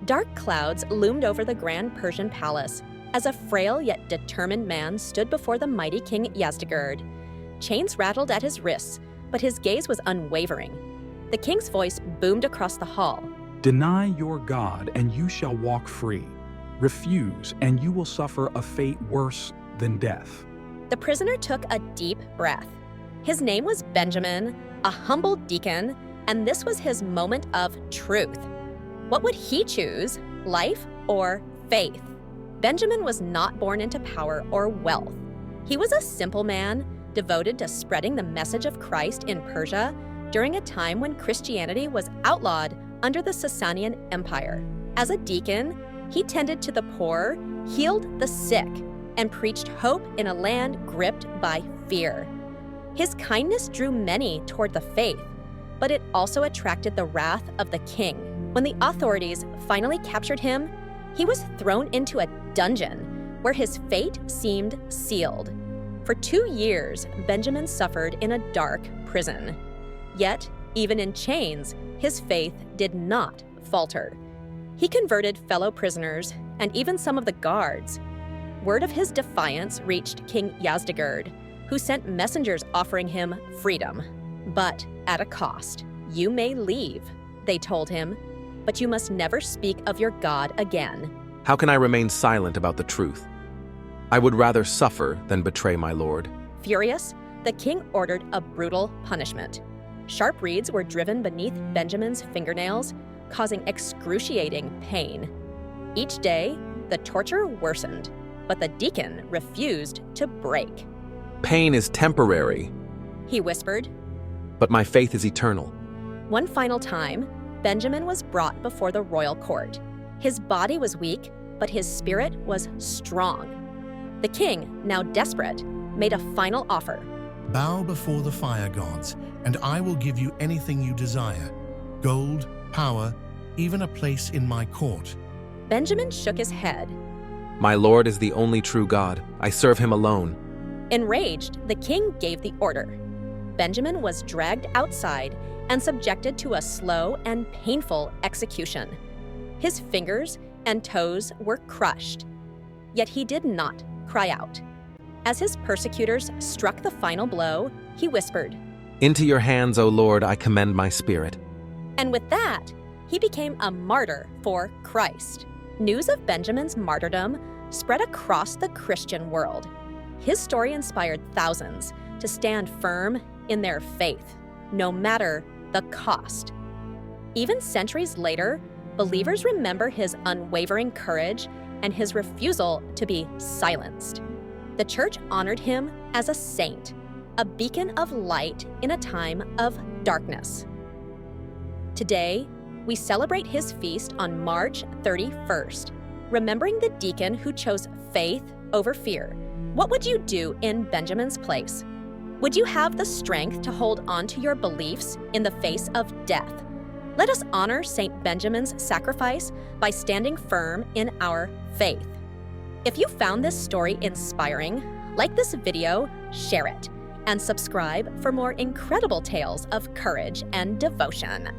Dark clouds loomed over the grand Persian palace as a frail yet determined man stood before the mighty King Yazdegerd. Chains rattled at his wrists, but his gaze was unwavering. The king's voice boomed across the hall. Deny your God, and you shall walk free. Refuse, and you will suffer a fate worse than death. The prisoner took a deep breath. His name was Benjamin, a humble deacon, and this was his moment of truth. What would he choose, life or faith? Benjamin was not born into power or wealth. He was a simple man, devoted to spreading the message of Christ in Persia during a time when Christianity was outlawed under the Sasanian Empire. As a deacon, he tended to the poor, healed the sick, and preached hope in a land gripped by fear. His kindness drew many toward the faith, but it also attracted the wrath of the king. When the authorities finally captured him, he was thrown into a dungeon where his fate seemed sealed. For 2 years, Benjamin suffered in a dark prison. Yet, even in chains, his faith did not falter. He converted fellow prisoners and even some of the guards. Word of his defiance reached King Yazdegerd, who sent messengers offering him freedom. But at a cost. You may leave, they told him, but you must never speak of your God again. How can I remain silent about the truth? I would rather suffer than betray my Lord. Furious, the king ordered a brutal punishment. Sharp reeds were driven beneath Benjamin's fingernails, causing excruciating pain. Each day, the torture worsened, but the deacon refused to break. Pain is temporary, He whispered. but my faith is eternal. One final time, Benjamin was brought before the royal court. His body was weak, but his spirit was strong. The king, now desperate, made a final offer. Bow before the fire gods, and I will give you anything you desire. Gold, power, even a place in my court. Benjamin shook his head. My Lord is the only true God. I serve him alone. Enraged, the king gave the order. Benjamin was dragged outside and subjected to a slow and painful execution. His fingers and toes were crushed, yet he did not cry out. As his persecutors struck the final blow, he whispered, Into your hands, O Lord, I commend my spirit. and with that, he became a martyr for Christ. News of Benjamin's martyrdom spread across the Christian world. His story inspired thousands to stand firm in their faith, no matter the cost. Even centuries later, believers remember his unwavering courage and his refusal to be silenced. The church honored him as a saint, a beacon of light in a time of darkness. Today, we celebrate his feast on March 31st, remembering the deacon who chose faith over fear. What would you do in Benjamin's place? Would you have the strength to hold on to your beliefs in the face of death? Let us honor St. Benjamin's sacrifice by standing firm in our faith. If you found this story inspiring, like this video, share it, and subscribe for more incredible tales of courage and devotion.